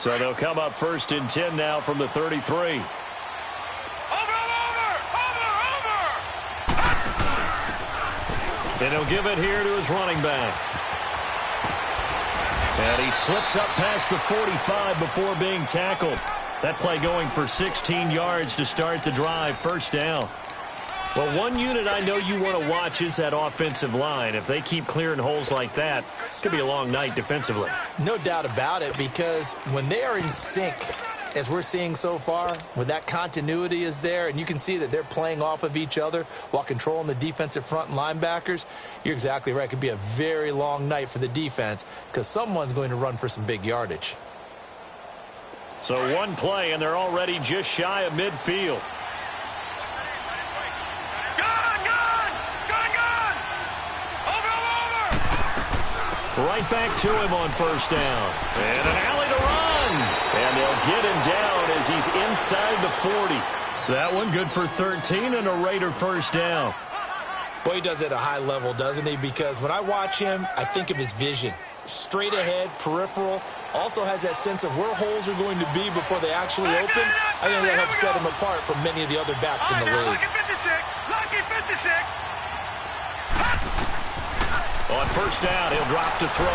So they'll come up 1st and 10 now from the 33. And he'll give it here to his running back. And he slips up past the 45 before being tackled. That play going for 16 yards to start the drive, 1st down. Well, one unit I know you want to watch is that offensive line. If they keep clearing holes like that, it could be a long night defensively. No doubt about it, because when they are in sync, as we're seeing so far, when that continuity is there and you can see that they're playing off of each other while controlling the defensive front and linebackers, you're exactly right. It could be a very long night for the defense because someone's going to run for some big yardage. So one play, and they're already just shy of midfield. Right back to him on 1st down. And an alley to run. And they'll get him down as he's inside the 40. That one good for 13 and a Raider 1st down. Boy, he does it at a high level, doesn't he? Because when I watch him, I think of his vision. Straight ahead, peripheral. Also has that sense of where holes are going to be before they actually open. I think that helps set him apart from many of the other backs in the league. Lucky 56. On 1st down, he'll drop to throw.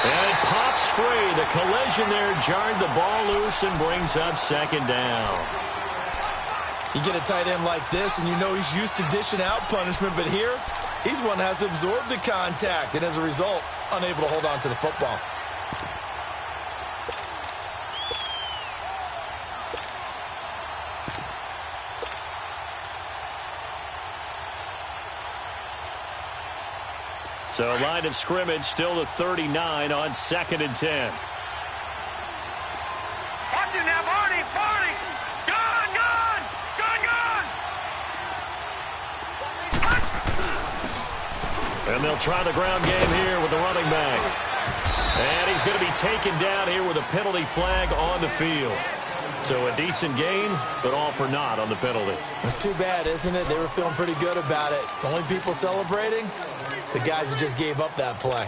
And it pops free. The collision there jarred the ball loose and brings up 2nd down. You get a tight end like this, and you know he's used to dishing out punishment, but here, he's one that has to absorb the contact, and as a result, unable to hold on to the football. So line of scrimmage still the 39 on 2nd and 10. Watch it now, Barney. Gun. And they'll try the ground game here with the running back. And he's going to be taken down here with a penalty flag on the field. So a decent gain, but all for naught on the penalty. It's too bad, isn't it? They were feeling pretty good about it. The only people celebrating, the guys who just gave up that play.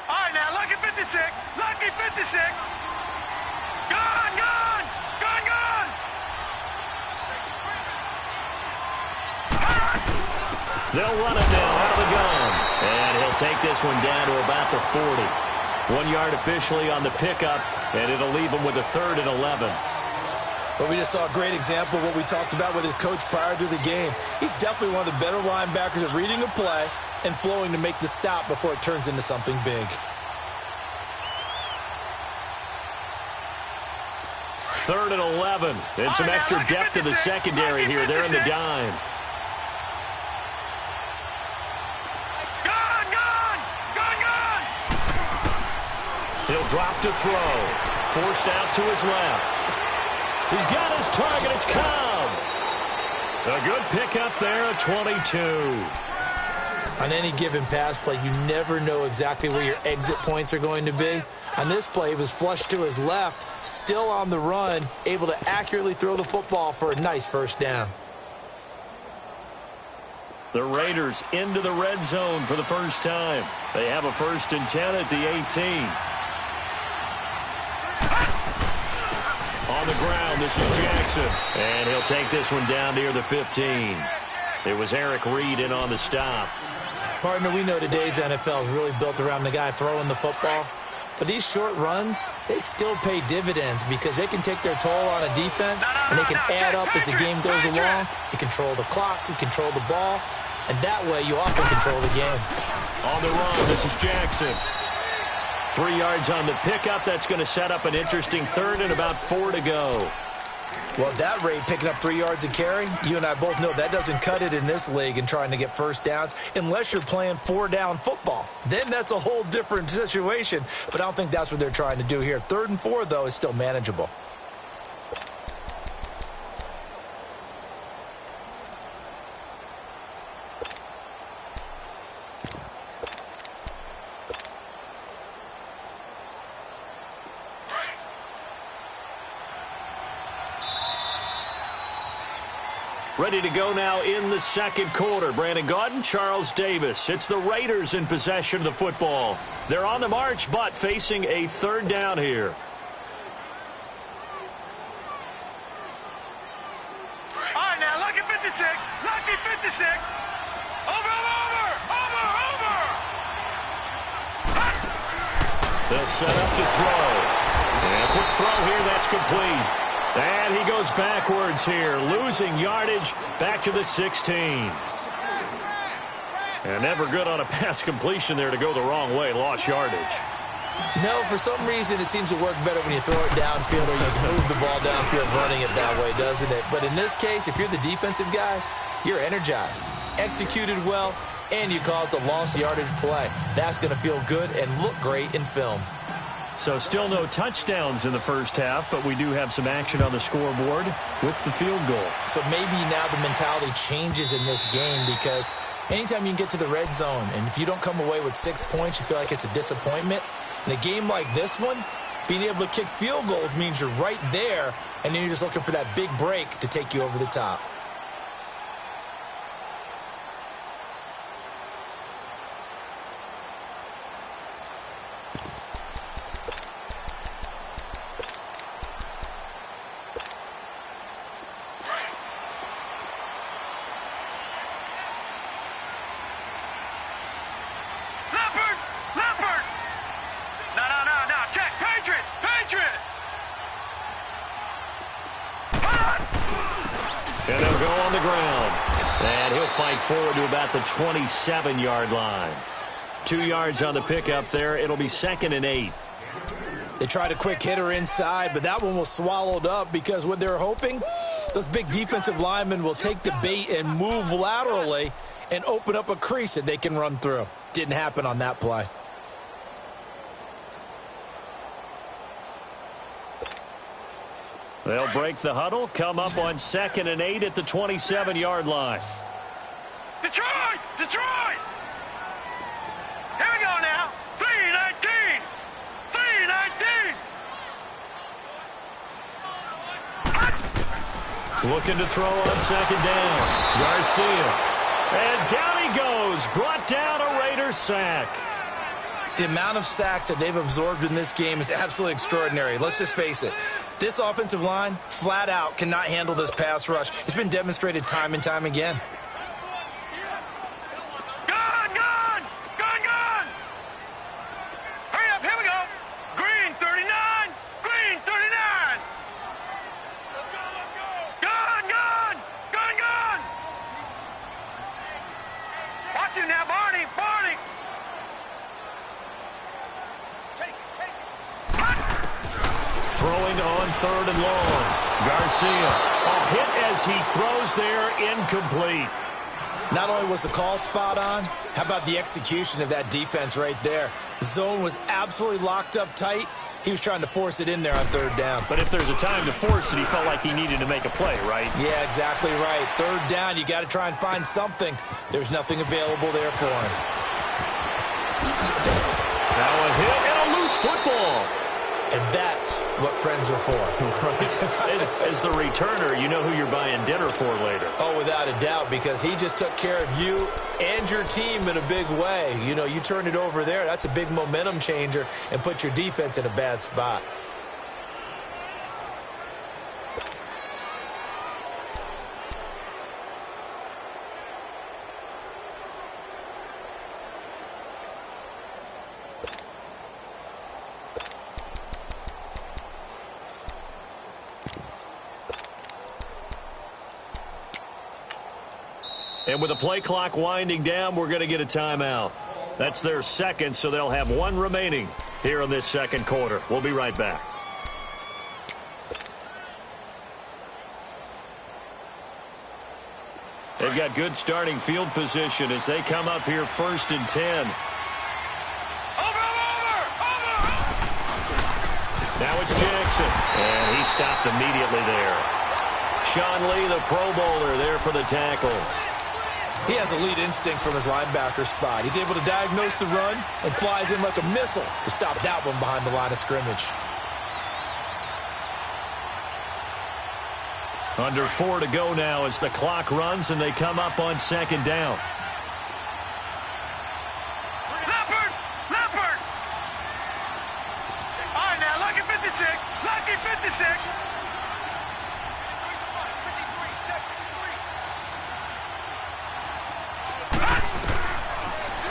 All right, now, lucky 56. Gun. They'll run it now out of the gun. And he'll take this one down to about the 40. 1 yard officially on the pickup, and it'll leave him with a 3rd and 11. But we just saw a great example of what we talked about with his coach prior to the game. He's definitely one of the better linebackers at reading a play and flowing to make the stop before it turns into something big. 3rd and 11. And some extra depth to the secondary here. They're in the dime. He'll drop to throw. Forced out to his left. He's got his target. It's Cobb. A good pickup there at 22. On any given pass play, you never know exactly where your exit points are going to be. On this play, he was flushed to his left, still on the run, able to accurately throw the football for a nice 1st down. The Raiders into the red zone for the first time. They have a 1st and 10 at the 18. On the ground, this is Jackson. And he'll take this one down near the 15. It was Eric Reed in on the stop. Partner, we know today's NFL is really built around the guy throwing the football. But these short runs, they still pay dividends because they can take their toll on a defense, and they can add up as the game goes along. You control the clock, you control the ball, and that way you often control the game. On the run, this is Jackson. 3 yards on the pickup. That's going to set up an interesting 3rd and about 4 to go. Well, at that rate, picking up 3 yards a carry, you and I both know that doesn't cut it in this league and trying to get 1st downs unless you're playing 4-down football. Then that's a whole different situation, but I don't think that's what they're trying to do here. 3rd and 4, though, is still manageable. Ready to go now in the second quarter. Brandon Gaudin, Charles Davis. It's the Raiders in possession of the football. They're on the march, but facing a third down here. All right, now, lucky 56. Lucky 56. Over. They'll set up to throw. And a quick throw here, that's complete. And he goes backwards here, losing yardage back to the 16. And never good on a pass completion there to go the wrong way, lost yardage. No, for some reason it seems to work better when you throw it downfield or you move the ball downfield running it that way, doesn't it? But in this case, if you're the defensive guys, you're energized, executed well, and you caused a lost yardage play. That's going to feel good and look great in film. So still no touchdowns in the first half, but we do have some action on the scoreboard with the field goal. So maybe now the mentality changes in this game because anytime you can get to the red zone, and if you don't come away with 6 points, you feel like it's a disappointment. In a game like this one, being able to kick field goals means you're right there, and then you're just looking for that big break to take you over the top. And they'll go on the ground. And he'll fight forward to about the 27-yard line. 2 yards on the pickup there. It'll be 2nd and 8. They tried a quick hitter inside, but that one was swallowed up because what they're hoping, those big defensive linemen will take the bait and move laterally and open up a crease that they can run through. Didn't happen on that play. They'll break the huddle, come up on 2nd and 8 at the 27-yard line. Detroit! Detroit! Here we go now. 3-19. 3-19. Looking to throw on 2nd down. Garcia. And down he goes. Brought down a Raiders sack. The amount of sacks that they've absorbed in this game is absolutely extraordinary. Let's just face it. This offensive line, flat out, cannot handle this pass rush. It's been demonstrated time and time again. Gone! Hurry up, here we go. Green 39. Green 39. Let's go. Gone. Watch him now, Barney. Throwing on 3rd and long. Garcia. A hit as he throws there, incomplete. Not only was the call spot on, how about the execution of that defense right there? The zone was absolutely locked up tight. He was trying to force it in there on 3rd down. But if there's a time to force it, he felt like he needed to make a play, right? Yeah, exactly right. 3rd down, you got to try and find something. There's nothing available there for him. Now a hit and a loose football. And that's what friends are for. As the returner, you know who you're buying dinner for later. Oh, without a doubt, because he just took care of you and your team in a big way. You know, you turn it over there, that's a big momentum changer and put your defense in a bad spot. And with the play clock winding down, we're going to get a timeout. That's their second, so they'll have 1 remaining here in this second quarter. We'll be right back. They've got good starting field position as they come up here 1st and 10. Over. Now it's Jackson, and he stopped immediately there. Sean Lee, the Pro Bowler, there for the tackle. He has elite instincts from his linebacker spot. He's able to diagnose the run and flies in like a missile to stop that one behind the line of scrimmage. Under 4 to go now as the clock runs and they come up on second down. Leopard! Leopard! All right, now, lucky 56. Lucky 56.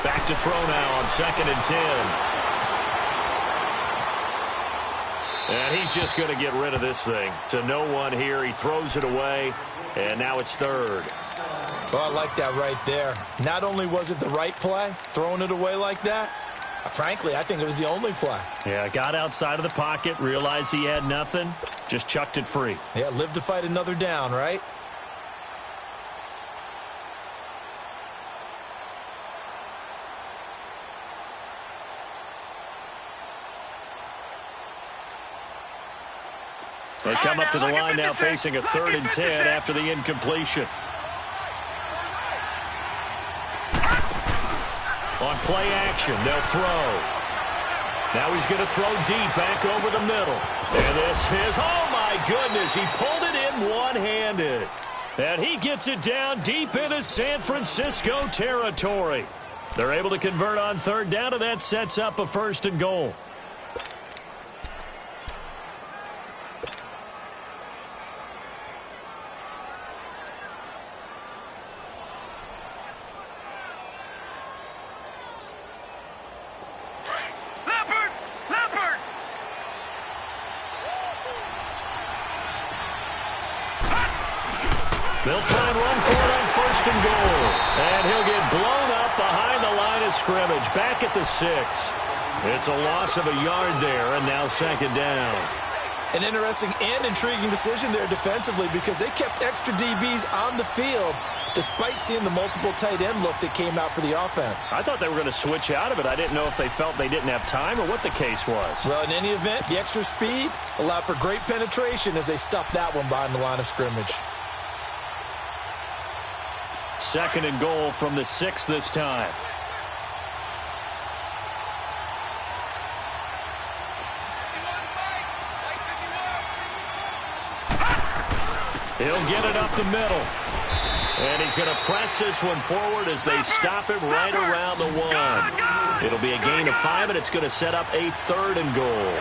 Back to throw now on second and 10. And he's just going to get rid of this thing. To no one here. He throws it away, and now it's third. Well, I like that right there. Not only was it the right play, throwing it away like that, frankly, I think it was the only play. Yeah, got outside of the pocket, realized he had nothing, just chucked it free. Yeah, live to fight another down, right? They come up to the line now facing a 3rd and 10 after the incompletion. On play action, they'll throw. Now he's going to throw deep back over the middle. And this is, oh my goodness, he pulled it in one-handed. And he gets it down deep into San Francisco territory. They're able to convert on 3rd down, and that sets up a 1st and goal. They'll try and run for it on 1st and goal. And he'll get blown up behind the line of scrimmage. Back at the 6. It's a loss of a yard there, and now 2nd down. An interesting and intriguing decision there defensively because they kept extra DBs on the field despite seeing the multiple tight end look that came out for the offense. I thought they were going to switch out of it. I didn't know if they felt they didn't have time or what the case was. Well, in any event, the extra speed allowed for great penetration as they stuffed that one behind the line of scrimmage. 2nd and goal from the 6 this time. He'll get it up the middle. And he's going to press this one forward as they stop him right around the 1. It'll be a gain of 5, and it's going to set up a 3rd and goal.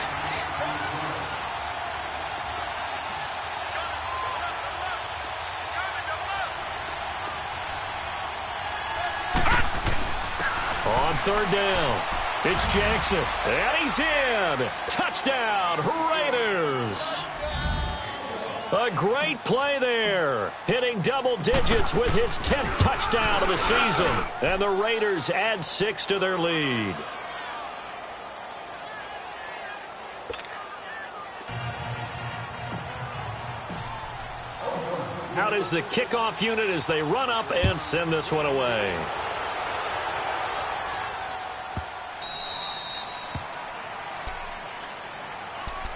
On 3rd down, it's Jackson, and he's in. Touchdown, Raiders. A great play there, hitting double digits with his 10th touchdown of the season, and the Raiders add 6 to their lead. Out is the kickoff unit as they run up and send this one away.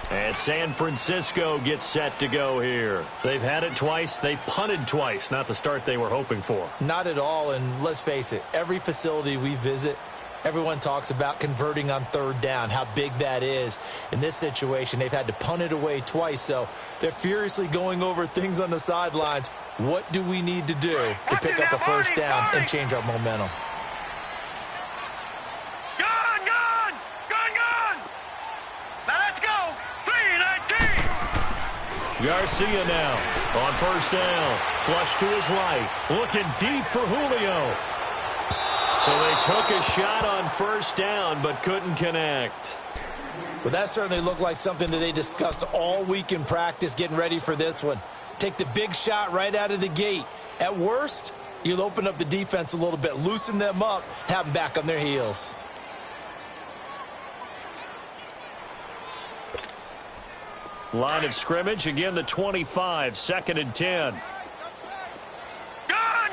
And San Francisco gets set to go here. They've had it twice. They've punted twice. Not the start they were hoping for. Not at all, and let's face it, every facility we visit, everyone talks about converting on 3rd down, how big that is. In this situation, they've had to punt it away twice, so they're furiously going over things on the sidelines. What do we need to do to pick up a 1st down and change our momentum? Garcia now on 1st down. Flush to his right. Looking deep for Julio. So they took a shot on 1st down but couldn't connect. Well, that certainly looked like something that they discussed all week in practice getting ready for this one. Take the big shot right out of the gate. At worst, you'll open up the defense a little bit, loosen them up, have them back on their heels. Line of scrimmage, again the 25, 2nd and 10. Gone!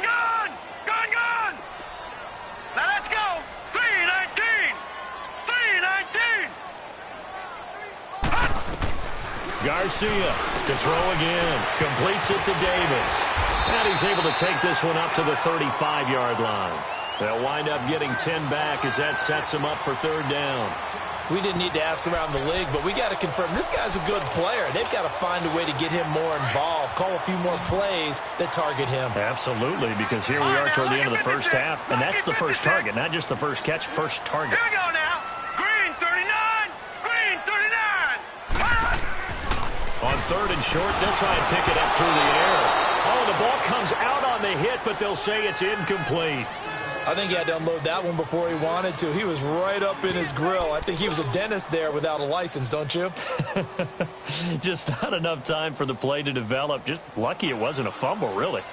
Now let's go! 3-19! Garcia to throw again. Completes it to Davis. And he's able to take this one up to the 35-yard line. They'll wind up getting 10 back as that sets him up for 3rd down. We didn't need to ask around the league, but we got to confirm this guy's a good player. They've got to find a way to get him more involved, call a few more plays that target him. Absolutely, because here we are toward the end of the first half, and that's the first target, not just the first catch, first target. Here we go now. Green 39. Green 39. On third and short, they'll try and pick it up through the air. Oh, the ball comes out on the hit, but they'll say it's incomplete. I think he had to unload that one before he wanted to. He was right up in his grill. I think he was a dentist there without a license, don't you? Just not enough time for the play to develop. Just lucky it wasn't a fumble, really.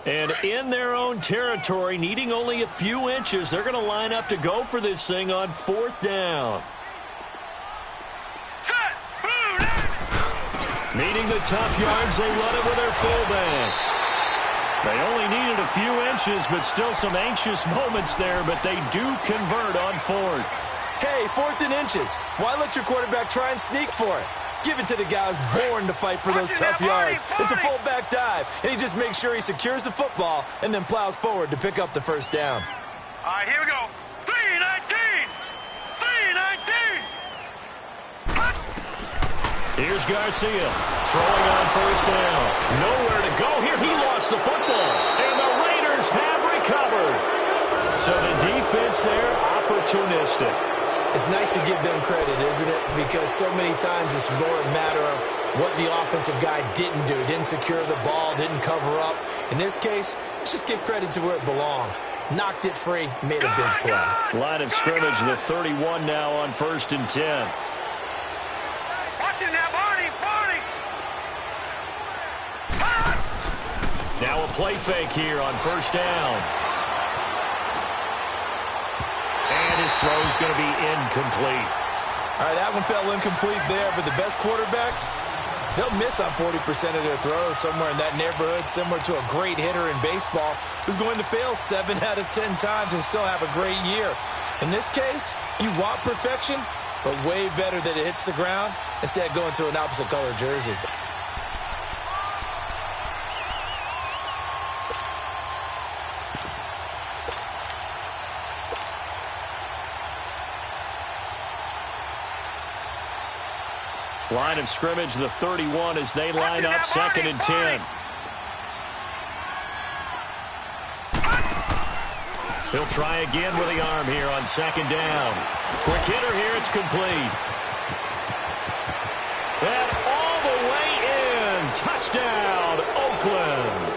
And in their own territory, needing only a few inches, they're going to line up to go for this thing on fourth down. Needing the tough yards, they run it with their fullback. They only needed a few inches, but still some anxious moments there, but they do convert on fourth. Hey, fourth and inches. Why let your quarterback try and sneak for it? Give it to the guy who's born to fight for those tough yards. It's a fullback dive, and he just makes sure he secures the football and then plows forward to pick up the first down. All right, here we go. 3-19. 3-19. Here's Garcia throwing on first down. Nowhere to go here. He lost the football, and the Raiders have recovered. So the defense there, opportunistic. It's nice to give them credit, isn't it? Because so many times it's more a matter of what the offensive guy didn't do. Didn't secure the ball, didn't cover up. In this case, let's just give credit to where it belongs. Knocked it free, made a big play. Line of scrimmage, the 31 now on 1st and 10. Watch it now, Barney. Barney. Now a play fake here on first down. And his throw's going to be incomplete. All right, that one fell incomplete there, but the best quarterbacks, they'll miss on 40% of their throws, somewhere in that neighborhood, similar to a great hitter in baseball who's going to fail 7 out of 10 times and still have a great year. In this case, you want perfection, but way better that it hits the ground instead of going to an opposite color jersey. Line of scrimmage, the 31, as they line up 2nd and 10. He'll try again with the arm here on 2nd down. Quick hitter here, it's complete. And all the way in. Touchdown, Oakland.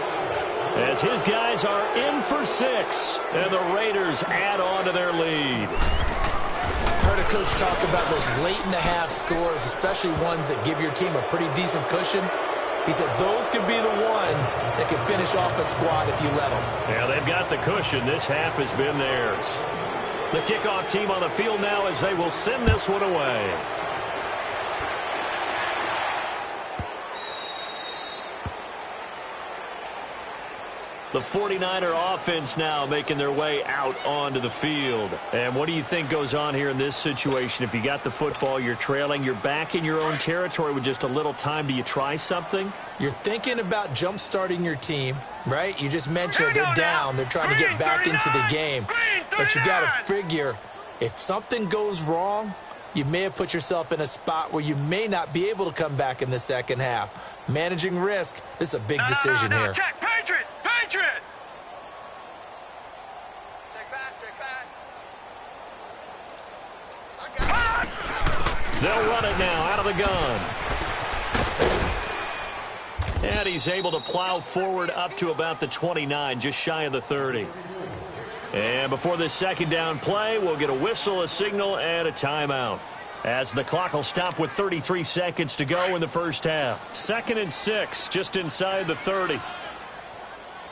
As his guys are in for 6, and the Raiders add on to their lead. Heard a coach talk about those late-in-the-half scores, especially ones that give your team a pretty decent cushion. He said those could be the ones that can finish off a squad if you let them. Yeah, they've got the cushion. This half has been theirs. The kickoff team on the field now as they will send this one away. The 49er offense now making their way out onto the field. And what do you think goes on here in this situation? If you got the football, you're trailing, you're back in your own territory with just a little time. Do you try something? You're thinking about jump-starting your team, right? You just mentioned they're down. They're trying to get back into the game. But you got to figure if something goes wrong, you may have put yourself in a spot where you may not be able to come back in the second half. Managing risk, this is a big decision here. Check, Patriot. Patriot. They'll run it now out of the gun. And he's able to plow forward up to about the 29, just shy of the 30. And before this 2nd down play, we'll get a whistle, a signal, and a timeout. As the clock will stop with 33 seconds to go in the first half. 2nd and 6, just inside the 30. All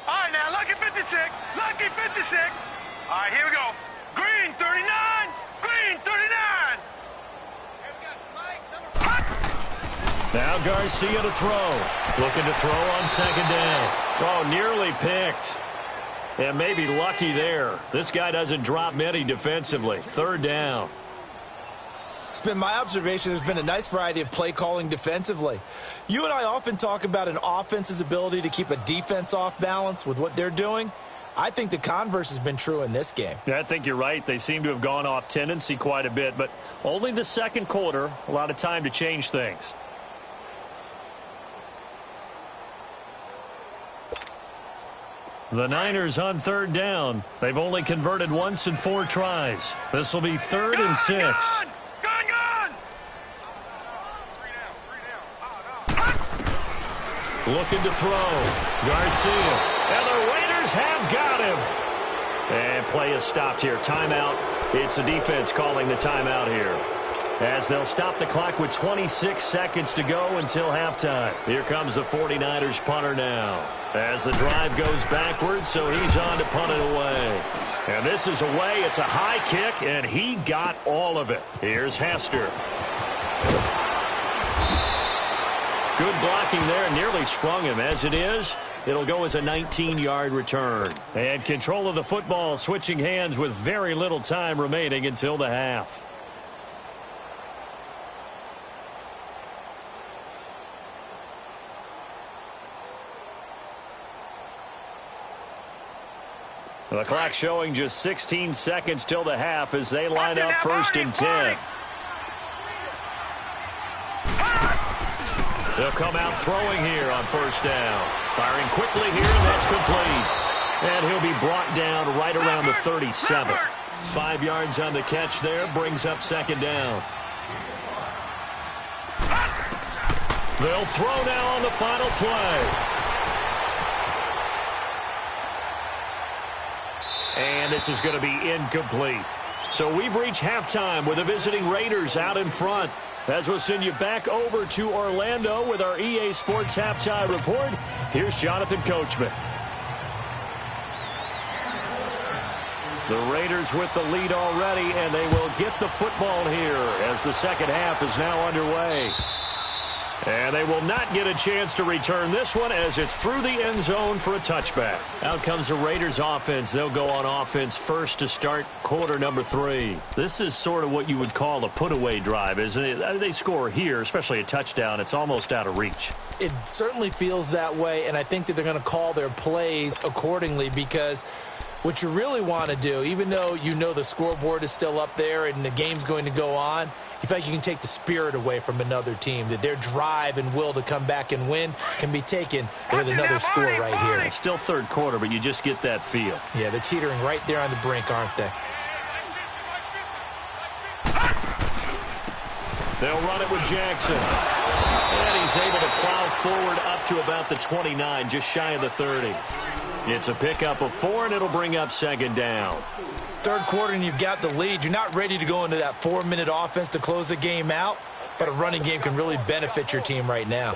right, now, lucky 56. Lucky 56. All right, here we go. Green 39. Green 39. Now Garcia to throw. Looking to throw on 2nd down. Oh, nearly picked. And maybe lucky there. This guy doesn't drop many defensively. 3rd down. It's been my observation there's been a nice variety of play calling defensively. You and I often talk about an offense's ability to keep a defense off balance with what they're doing. I think the converse has been true in this game. Yeah, I think you're right. They seem to have gone off tendency quite a bit, but only the second quarter, a lot of time to change things. The Niners on third down. They've only converted once in 4 tries. This will be 3rd and 6. Gone! Looking to throw. Garcia. And the Raiders have got him. And play is stopped here. Timeout. It's the defense calling the timeout here, as they'll stop the clock with 26 seconds to go until halftime. Here comes the 49ers punter now, as the drive goes backwards, so he's on to punt it away. And this is away. It's a high kick, and he got all of it. Here's Hester. Good blocking there, nearly sprung him. As it is, it'll go as a 19-yard return. And control of the football switching hands with very little time remaining until the half. The clock showing just 16 seconds till the half as they line up 1st and 10. They'll come out throwing here on 1st down. Firing quickly here, and that's complete. And he'll be brought down right around the 37. 5 yards on the catch there, brings up 2nd down. They'll throw now on the final play. And this is going to be incomplete. So we've reached halftime with the visiting Raiders out in front. As we'll send you back over to Orlando with our EA Sports Halftime Report, here's Jonathan Coachman. The Raiders with the lead already, and they will get the football here as the second half is now underway. And they will not get a chance to return this one as it's through the end zone for a touchback. Out comes the Raiders offense. They'll go on offense first to start quarter number 3. This is sort of what you would call a put-away drive, isn't it? They score here, especially a touchdown. It's almost out of reach. It certainly feels that way, and I think that they're going to call their plays accordingly, because what you really want to do, even though you know the scoreboard is still up there and the game's going to go on, you feel like you can take the spirit away from another team, that their drive and will to come back and win can be taken with another score right here. It's still third quarter, but you just get that feel. Yeah, they're teetering right there on the brink, aren't they? They'll run it with Jackson. And he's able to plow forward up to about the 29, just shy of the 30. It's a pickup of 4, and it'll bring up 2nd down. Third quarter, and you've got the lead. You're not ready to go into that 4-minute offense to close the game out, but a running game can really benefit your team right now.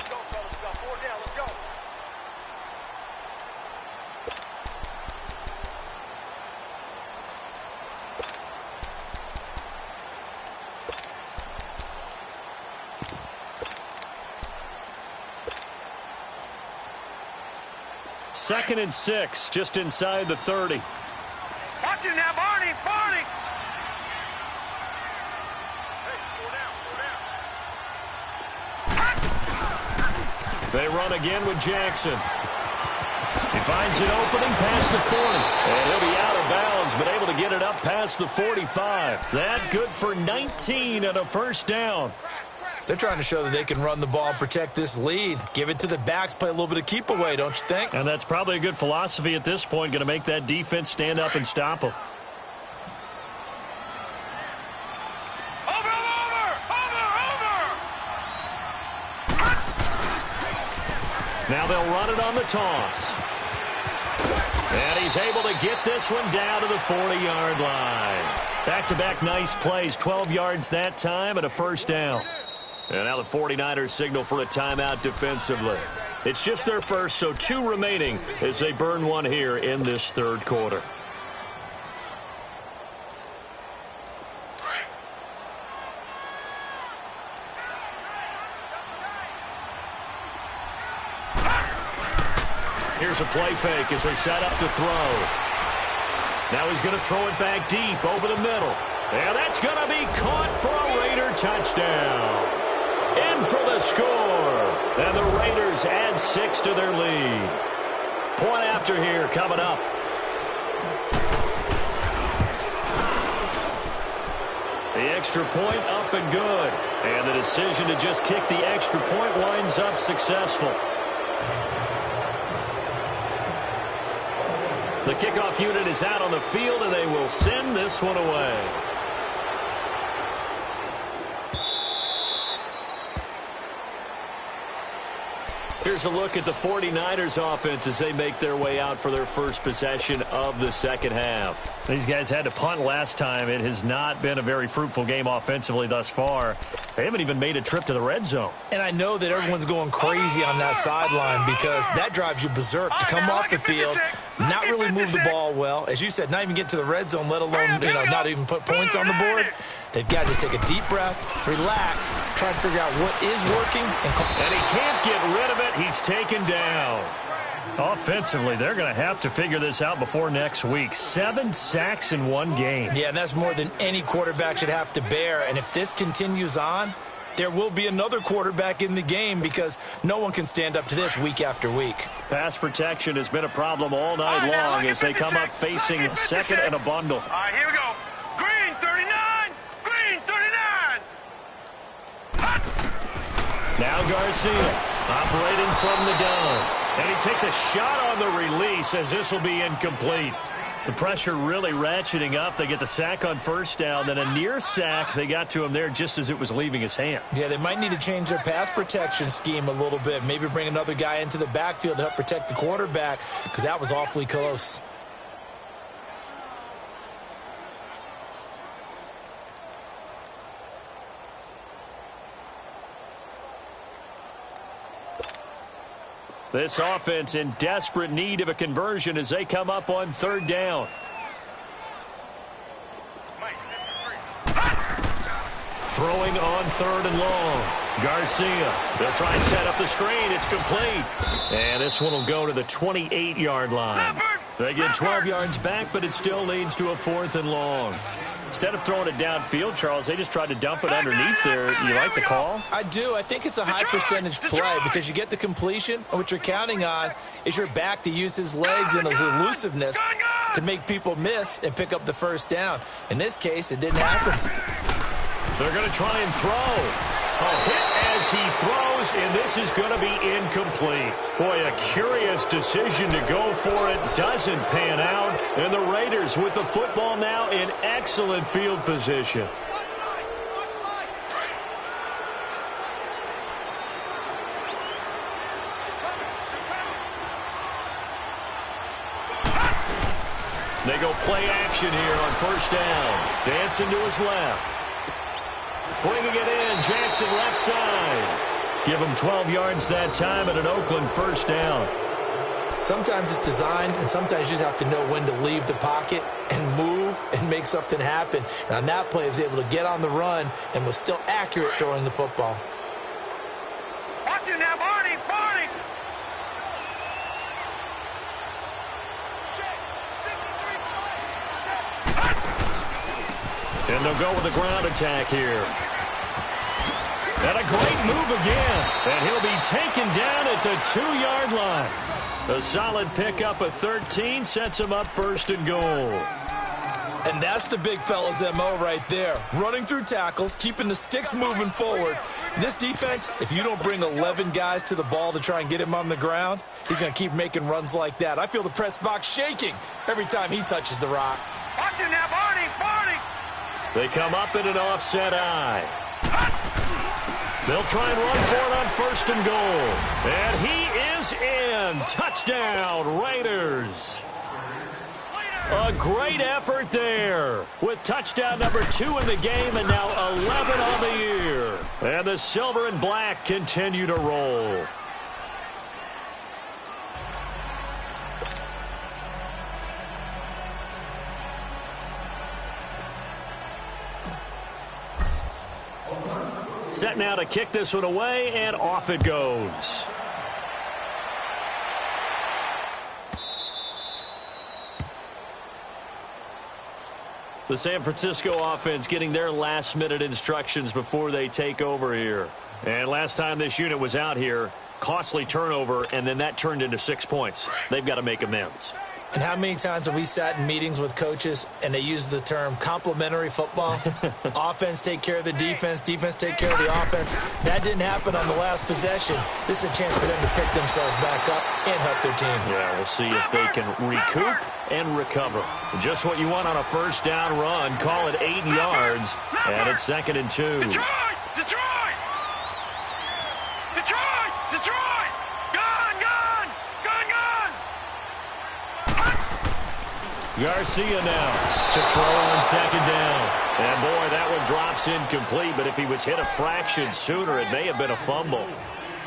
Second and 6, just inside the 30. Watch it now, Barney! Barney! They run again with Jackson. He finds an opening past the 40. And he'll be out of bounds, but able to get it up past the 45. That good for 19 and a 1st down. They're trying to show that they can run the ball and protect this lead. Give it to the backs, play a little bit of keep away, don't you think? And that's probably a good philosophy at this point, going to make that defense stand up and stop them. Now they'll run it on the toss. And he's able to get this one down to the 40-yard line. Back-to-back nice plays, 12 yards that time and a 1st down. And now the 49ers signal for a timeout defensively. It's just their first, so 2 remaining as they burn one here in this third quarter. Here's a play fake as they set up to throw. Now he's going to throw it back deep over the middle. And that's going to be caught for a Raider touchdown. In for the score. And the Raiders add 6 to their lead. Point after here coming up. The extra point up and good. And the decision to just kick the extra point winds up successful. The kickoff unit is out on the field, and they will send this one away. Here's a look at the 49ers offense as they make their way out for their first possession of the second half. These guys had to punt last time. It has not been a very fruitful game offensively thus far. They haven't even made a trip to the red zone. And I know that everyone's going crazy on that sideline because that drives you berserk to come off the field, not really move the ball well. As you said, not even get to the red zone, let alone, not even put points on the board. They've got to just take a deep breath, relax, try to figure out what is working. And he can't get rid of it. He's taken down. Offensively, they're going to have to figure this out before next week. 7 sacks in one game. Yeah, and that's more than any quarterback should have to bear. And if this continues on, there will be another quarterback in the game because no one can stand up to this week after week. Pass protection has been a problem all night long as they come up facing second and a bundle. All right, here we go. Green 39. Green 39. Now Garcia operating from the gun. And he takes a shot on the release as this will be incomplete. The pressure really ratcheting up. They get the sack on first down, then a near sack. They got to him there just as it was leaving his hand. Yeah, they might need to change their pass protection scheme a little bit. Maybe bring another guy into the backfield to help protect the quarterback because that was awfully close. This offense in desperate need of a conversion as they come up on third down. Throwing on third and long. Garcia. They'll try and set up the screen. It's complete. And this one will go to the 28-yard line. They get 12 yards back, but it still leads to a 4th and long. Instead of throwing it downfield, Charles, they just tried to dump it underneath there. You like the call? I do. I think it's a high percentage play because you get the completion, and what you're counting on is your back to use his legs and his elusiveness to make people miss and pick up the first down. In this case, it didn't happen. They're going to try and throw. A hit as he throws, and this is going to be incomplete. Boy, a curious decision to go for it. Doesn't pan out. And the Raiders with the football now in excellent field position. They go play action here on first down. Dancing to his left. Bringing it in, Jackson left side. Give him 12 yards that time and an Oakland first down. Sometimes it's designed, and sometimes you just have to know when to leave the pocket and move and make something happen. And on that play, he was able to get on the run and was still accurate throwing the football. Watch it now, Barney, Barney. And they'll go with the ground attack here. And a great move again. And he'll be taken down at the 2-yard line. A solid pickup of 13 sets him up first and goal. And that's the big fella's MO right there. Running through tackles, keeping the sticks moving forward. This defense, if you don't bring 11 guys to the ball to try and get him on the ground, he's going to keep making runs like that. I feel the press box shaking every time he touches the rock. Watch it now, Barney, Barney. They come up in an offset eye. They'll try and run for it on first and goal. And he is in. Touchdown, Raiders. A great effort there with touchdown number 2 in the game and now 11 on the year. And the silver and black continue to roll. Set now to kick this one away, and off it goes. The San Francisco offense getting their last-minute instructions before they take over here. And last time this unit was out here, costly turnover, and then that turned into 6 points. They've got to make amends. And how many times have we sat in meetings with coaches and they use the term complementary football? Offense take care of the defense, defense take care of the offense. That didn't happen on the last possession. This is a chance for them to pick themselves back up and help their team. Yeah, we'll see if they can recoup and recover. Just what you want on a first down run. Call it 8 yards, and it's 2nd and 2. Detroit! Detroit! Detroit! Detroit! Gone! Gone! Gone! Gone! Garcia now to throw on 2nd down. And, boy, that one drops incomplete, but if he was hit a fraction sooner, it may have been a fumble.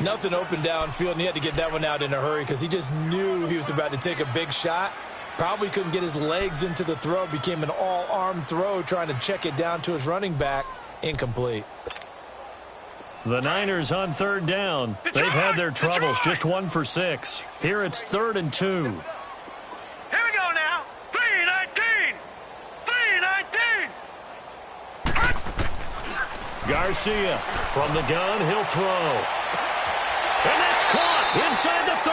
Nothing open downfield, and he had to get that one out in a hurry because he just knew he was about to take a big shot. Probably couldn't get his legs into the throw. Became an all-arm throw trying to check it down to his running back. Incomplete. The Niners on 3rd down. They've had their troubles, just 1 for 6. Here it's 3rd and 2. Here we go now. 3-19. 3-19. Garcia from the gun, he'll throw. And that's caught inside the 30.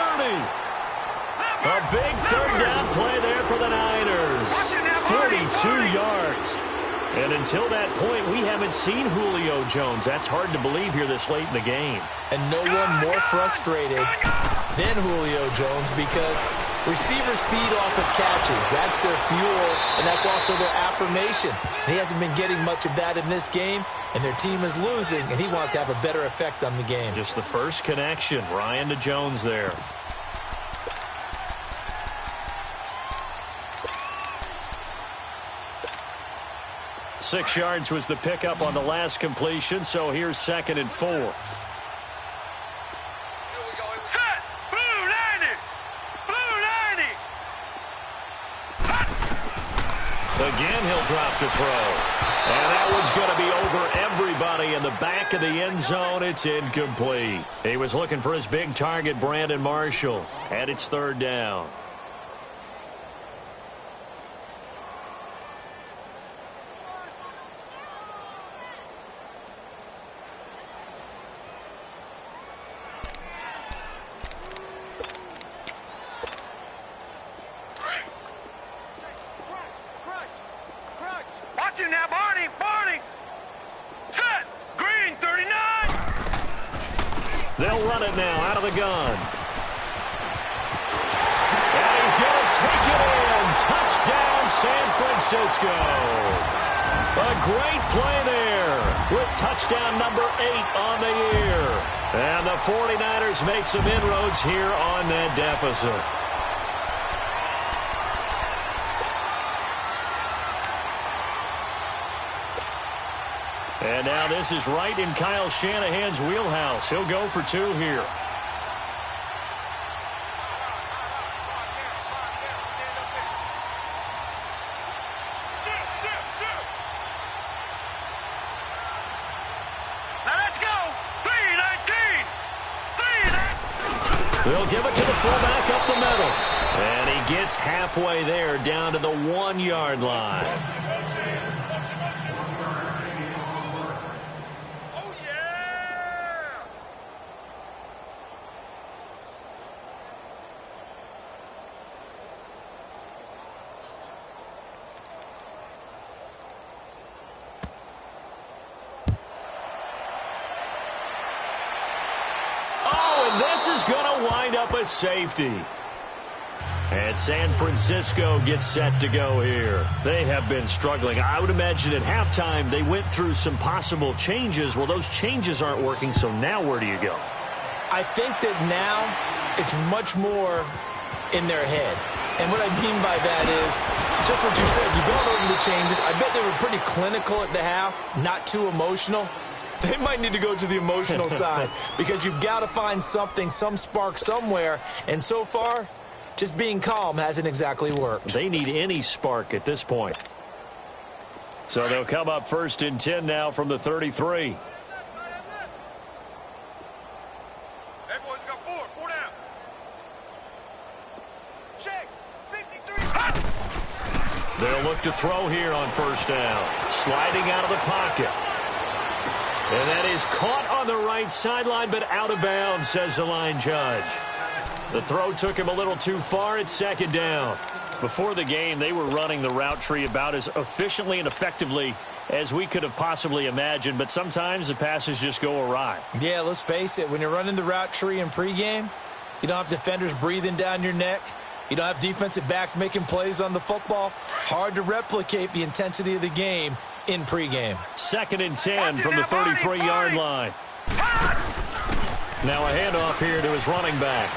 A big 3rd down play there for the Niners. 42 yards. And until that point, we haven't seen Julio Jones. That's hard to believe here this late in the game. And no one more frustrated than Julio Jones because receivers feed off of catches. That's their fuel, and that's also their affirmation. And he hasn't been getting much of that in this game, and their team is losing, and he wants to have a better effect on the game. Just the first connection, Ryan to Jones there. Six yards was the pickup on the last completion, so here's 2nd and 4. Set! Blue 90! Blue 90! Again, he'll drop to throw. And that one's going to be over everybody in the back of the end zone. It's incomplete. He was looking for his big target, Brandon Marshall, and it's 3rd down. Watch it now, Barney! Barney! Set! Green 39! They'll run it now out of the gun. And he's going to take it in. Touchdown, San Francisco. A great play there with touchdown number 8 on the year. And the 49ers make some inroads here on that deficit. And now this is right in Kyle Shanahan's wheelhouse. He'll go for 2 here. Now let's go! 3-19! 3-19! They'll give it to the fullback up the middle. And he gets halfway there down to the 1-yard line. This is going to wind up a safety. And San Francisco gets set to go here. They have been struggling. I would imagine at halftime they went through some possible changes. Well, those changes aren't working, so now where do you go? I think that now it's much more in their head. And what I mean by that is just what you said. You've gone over the changes. I bet they were pretty clinical at the half, not too emotional. They might need to go to the emotional side because you've got to find something, some spark somewhere. And so far, just being calm hasn't exactly worked. They need any spark at this point. So they'll come up 1st and 10 now from the 33. Hey, boys, we got 4 down. Check. 53. They'll look to throw here on first down. Sliding out of the pocket. And that is caught on the right sideline, but out of bounds, says the line judge. The throw took him a little too far. It's second down. Before the game, they were running the route tree about as efficiently and effectively as we could have possibly imagined, but sometimes the passes just go awry. Yeah, let's face it. When you're running the route tree in pregame, you don't have defenders breathing down your neck. You don't have defensive backs making plays on the football. Hard to replicate the intensity of the game in pregame. 2nd and 10 from the 33-yard line. Now a handoff here to his running back.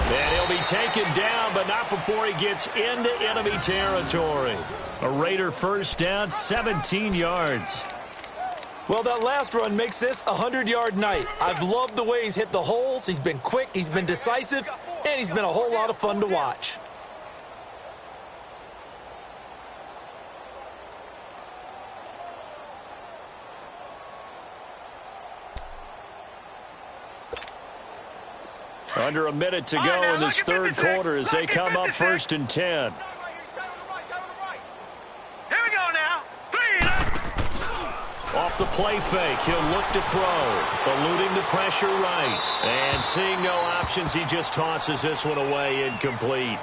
And he'll be taken down, but not before he gets into enemy territory. A Raider first down, 17 yards. Well, that last run makes this a 100-yard night. I've loved the way he's hit the holes. He's been quick, he's been decisive, and he's been a whole lot of fun to watch. Under a minute to go in this third quarter as they come up 1st and 10. Here we go now. 3 and up. Off the play fake, he'll look to throw. Eluding the pressure right. And seeing no options, he just tosses this one away incomplete.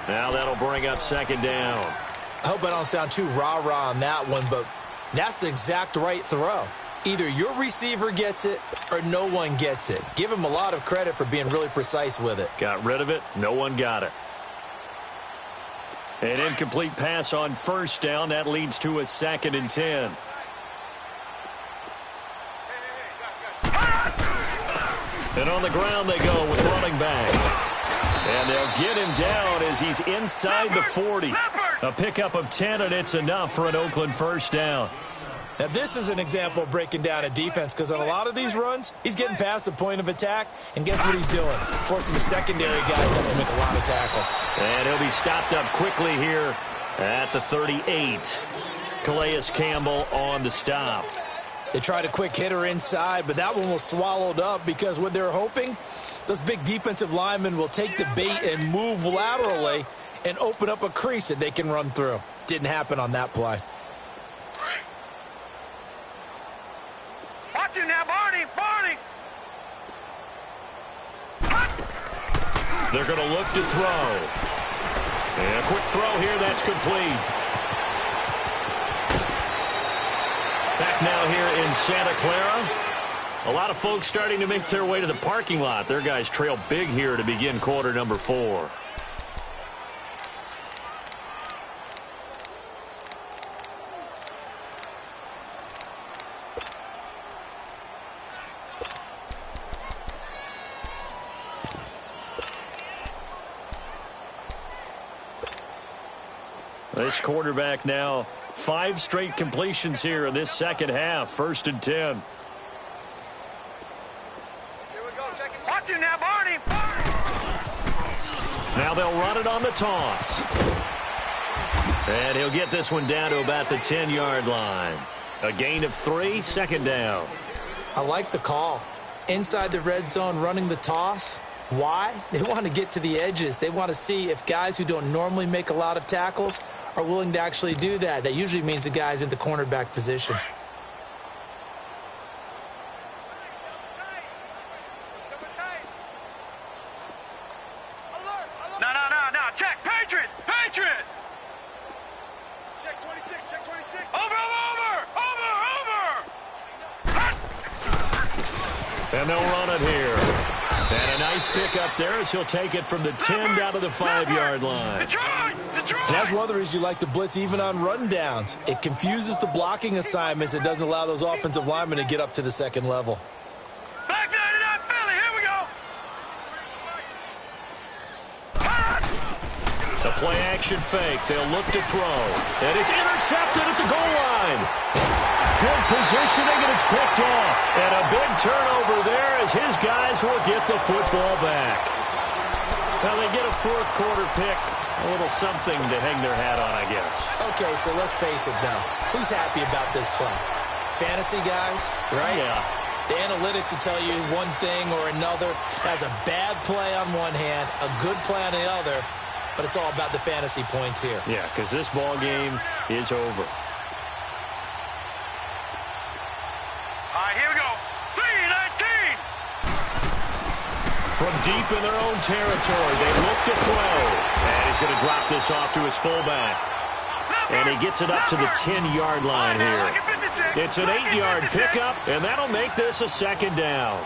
Now that'll bring up 2nd down. I hope I don't sound too rah-rah on that one, but that's the exact right throw. Either your receiver gets it or no one gets it. Give him a lot of credit for being really precise with it. Got rid of it. No one got it. An incomplete pass on first down. That leads to a 2nd and 10. And on the ground they go with running back. And they'll get him down as he's inside the 40. A pickup of 10, and it's enough for an Oakland first down. Now, this is an example of breaking down a defense because on a lot of these runs, he's getting past the point of attack, and guess what he's doing? Forcing the secondary guys to have to make a lot of tackles. And he'll be stopped up quickly here at the 38. Calais Campbell on the stop. They tried a quick hitter inside, but that one was swallowed up because what they're hoping, those big defensive linemen will take the bait and move laterally and open up a crease that they can run through. Didn't happen on that play. Watch it now, Barney. Barney. They're going to look to throw. And a quick throw here. That's complete. Back now here in Santa Clara. A lot of folks starting to make their way to the parking lot. Their guys trail big here to begin quarter number 4. This quarterback now 5 straight completions here in this second half. 1st and 10. Watch it now, Barney. Now they'll run it on the toss. And he'll get this one down to about the 10-yard line. A gain of 3, 2nd down. I like the call. Inside the red zone running the toss. Why? They want to get to the edges. They want to see if guys who don't normally make a lot of tackles are willing to actually do that. That usually means the guy's in the cornerback position. No. Check. Patriot. Check 26. Over. And they'll run it here. And a nice pickup there as he'll take it from the 10 down to the 5-yard line. Detroit. And that's one of the reasons you like to blitz even on rundowns. It confuses the blocking assignments. It doesn't allow those offensive linemen to get up to the second level. Back 99 Philly. Here we go. The play-action fake. They'll look to throw. And it's intercepted at the goal line. Good positioning, and it's picked off. And a big turnover there as his guys will get the football back. Now they get a 4th quarter pick. A little something to hang their hat on, I guess. Okay, so let's face it, though. Who's happy about this play? Fantasy guys, right? Yeah. The analytics will tell you one thing or another. That's a bad play on one hand, a good play on the other. but it's all about the fantasy points here. Yeah, because this ball game is over. All right, here we go. 3-19. From deep in their own territory, they look to throw. And he's going to drop this off to his fullback. And he gets it up to the 10-yard line here. It's an 8-yard pickup, and that'll make this a second down.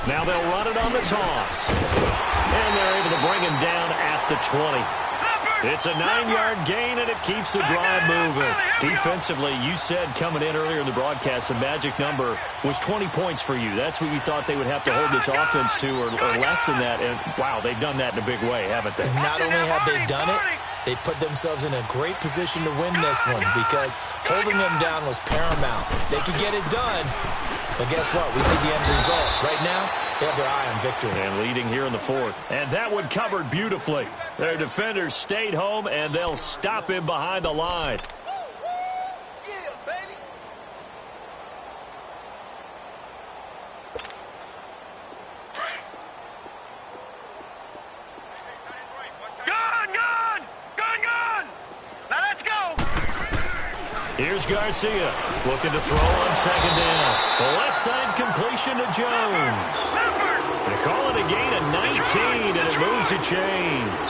Now they'll run it on the toss. And they're able to bring him down at the 20. It's a 9-yard gain, and it keeps the drive moving. Defensively, you said coming in earlier in the broadcast, the magic number was 20 points for you. That's what you thought they would have to hold this offense to, or less than that. And, wow, they've done that in a big way, haven't they? Not only have they done it, they put themselves in a great position to win this one because holding them down was paramount. They could get it done, but guess what? We see the end result. Right now, they have their eye on victory. And leading here in the fourth. And that one covered beautifully. Their defenders stayed home, and they'll stop him behind the line. Here's Garcia looking to throw on second down. The left side completion to Jones. They call it a gain of 19, and it moves the chains.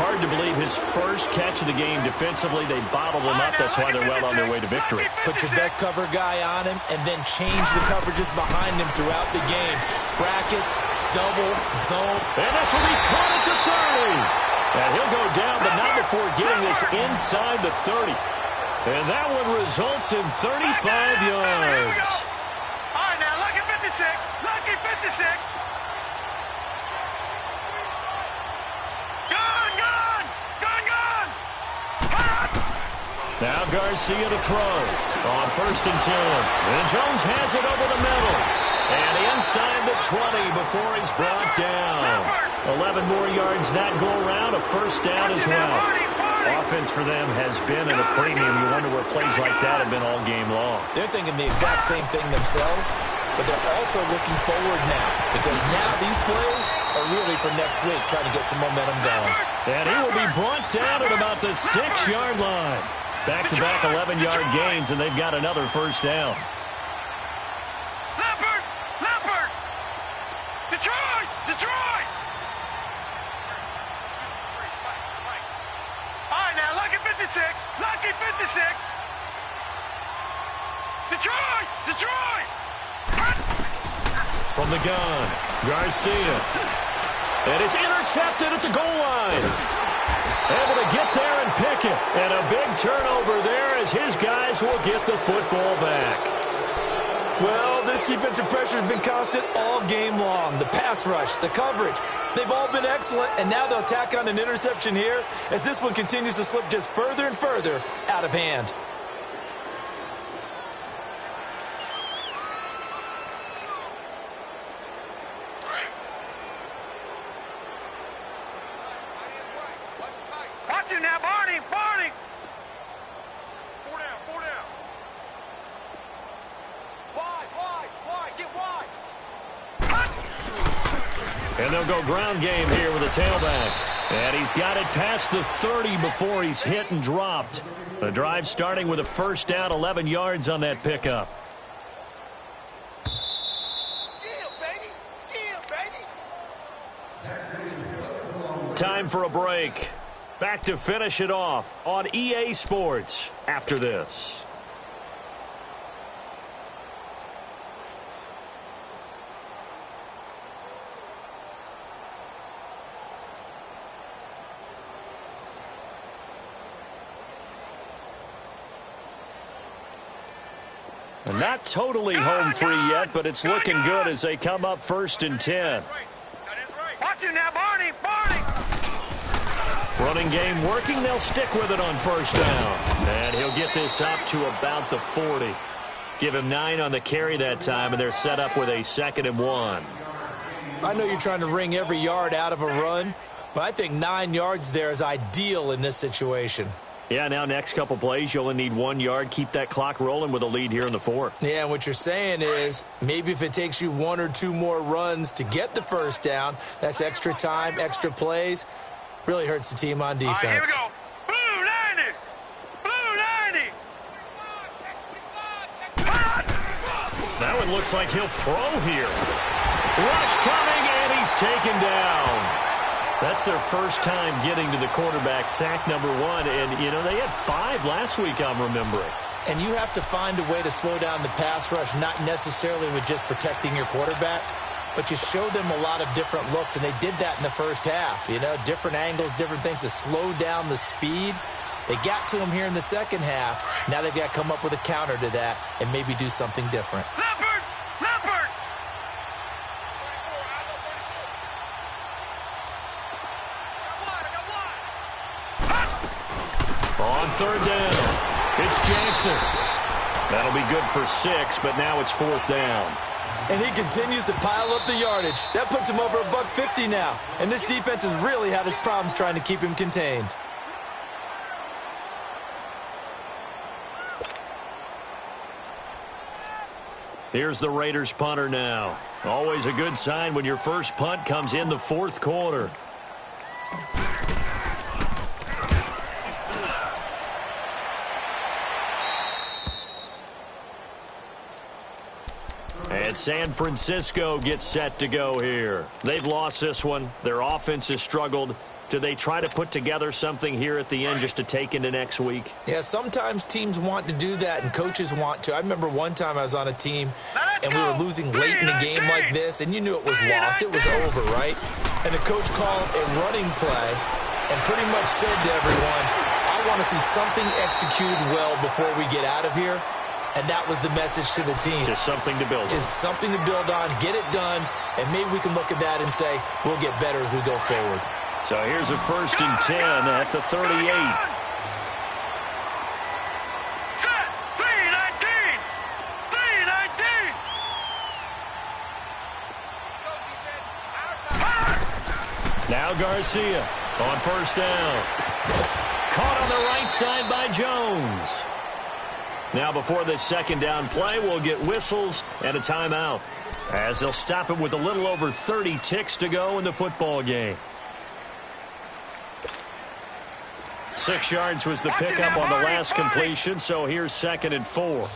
Hard to believe his first catch of the game defensively. They bottled him up. That's why they're well on their way to victory. Put your best cover guy on him and then change the coverages behind him throughout the game. Brackets, double, zone. And this will be caught at the 30. And he'll go down, but not before getting this inside the 30. And that one results in 35 yards. All right, now, lucky 56. Lucky 56. Gun, gun. Gun, gun. Now Garcia to throw on 1st and 10. And Jones has it over the middle. And inside the 20 before he's brought down. 11 more yards that go around. A first down as well. Offense for them has been at a premium. You wonder where plays like that have been all game long. They're thinking the exact same thing themselves, but they're also looking forward now because now these plays are really for next week, trying to get some momentum going. And he will be brought down at about the 6-yard line. Back-to-back 11-yard gains, and they've got another first down. Leopard! Leopard! Detroit! Detroit! All right, now, lucky 56. Lucky 56. Detroit! Detroit! From the gun, Garcia. And it's intercepted at the goal line. Able to get there and pick it. And a big turnover there as his guys will get the football back. Well, this defensive pressure has been constant all game long. The pass rush, the coverage, they've all been excellent, and now they'll tack on an interception here as this one continues to slip just further and further out of hand. Watch him now, Barney! Barney! 4 down, 4 down. Wide, get wide. And they'll go ground game here with a tailback. And he's got it past the 30 before he's hit and dropped. The drive starting with a first down, 11 yards on that pickup. Time for a break. Back to finish it off on EA Sports after this. Not totally home free yet, but it's looking good as they come up 1st and 10. Watch him now, Barney! Barney! Running game working. They'll stick with it on first down. And he'll get this up to about the 40. Give him 9 on the carry that time, and they're set up with a 2nd and 1. I know you're trying to wring every yard out of a run, but I think 9 yards there is ideal in this situation. Yeah, now next couple plays, you only need 1 yard. Keep that clock rolling with a lead here in the fourth. Yeah, and what you're saying is maybe if it takes you 1 or 2 more runs to get the first down, that's extra time, extra plays, really hurts the team on defense. All right, here we go. Blue 90. Blue 90. Now it looks like he'll throw here. Rush coming, and he's taken down. That's their first time getting to the quarterback, sack number 1. And, you know, they had 5 last week, I'm remembering. And you have to find a way to slow down the pass rush, not necessarily with just protecting your quarterback, but you show them a lot of different looks, and they did that in the first half. You know, different angles, different things to slow down the speed. They got to him here in the second half. Now they've got to come up with a counter to that and maybe do something different. Leopard. Leopard. On third down, it's Jackson. That'll be good for 6, but now it's 4th down. And he continues to pile up the yardage. That puts him over $150 now. And this defense has really had its problems trying to keep him contained. Here's the Raiders punter now. Always a good sign when your first punt comes in the 4th quarter. And San Francisco gets set to go here. They've lost this one. Their offense has struggled. Do they try to put together something here at the end just to take into next week? Yeah, sometimes teams want to do that and coaches want to. I remember one time I was on a team and we were losing late in a game like this, and you knew it was lost. It was over, right? And the coach called a running play and pretty much said to everyone, I want to see something executed well before we get out of here. And that was the message to the team. Just something to build on. Just something to build on, get it done, and maybe we can look at that and say, we'll get better as we go forward. So here's a 1st and 10 at the 38. Set. 319. 319. Now Garcia on 1st down. Caught on the right side by Jones. Now before this 2nd down play, we'll get whistles and a timeout, as they'll stop it with a little over 30 ticks to go in the football game. 6 yards was the pickup on the last completion, so here's 2nd and 4.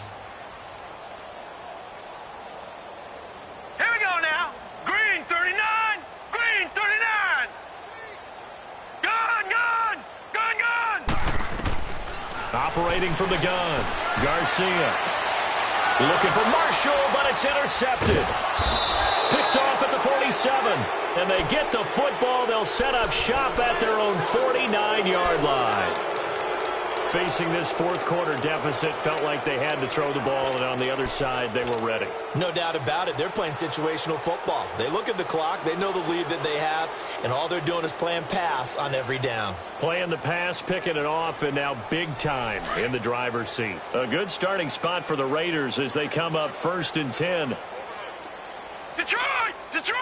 Here we go now. Green 39. Green 39. Gun, gun. Gun, gun. Operating from the gun, Garcia. Looking for Marshall, but it's intercepted. Picked off at the 47. And they get the football. They'll set up shop at their own 49-yard line. Facing this 4th quarter deficit, felt like they had to throw the ball, and on the other side, they were ready. No doubt about it. They're playing situational football. They look at the clock. They know the lead that they have, and all they're doing is playing pass on every down. Playing the pass, picking it off, and now big time in the driver's seat. A good starting spot for the Raiders as they come up 1st and 10. Detroit. Detroit.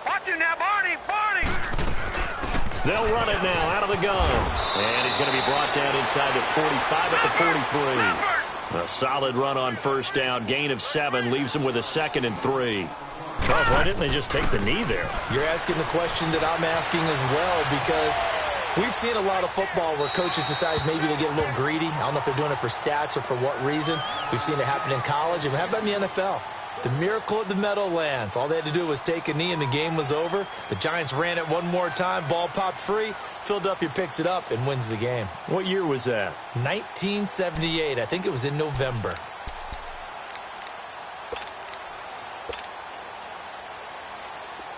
Watch him now, Barney. Barney. They'll run it now out of the gun. And he's going to be brought down inside the 45 at the 43. A solid run on 1st down. Gain of 7 leaves him with a 2nd and 3. Charles, why didn't they just take the knee there? You're asking the question that I'm asking as well, because we've seen a lot of football where coaches decide maybe they get a little greedy. I don't know if they're doing it for stats or for what reason. We've seen it happen in college. And how about in the NFL? The miracle of the Meadowlands. All they had to do was take a knee and the game was over. The Giants ran it one more time. Ball popped free. Philadelphia picks it up and wins the game. What year was that? 1978. I think it was in November.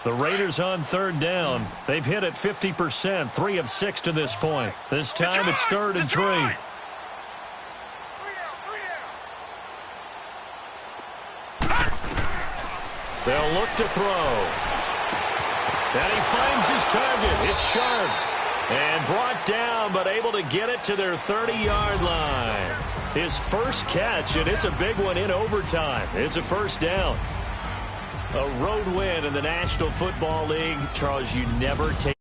The Raiders on 3rd down. They've hit it 50%, 3 of 6 to this point. This time it's 3rd and 3. They'll look to throw. And he finds his target. It's sharp. And brought down, but able to get it to their 30-yard line. His first catch, and it's a big one in overtime. It's a 1st down. A road win in the National Football League. Charles, you never take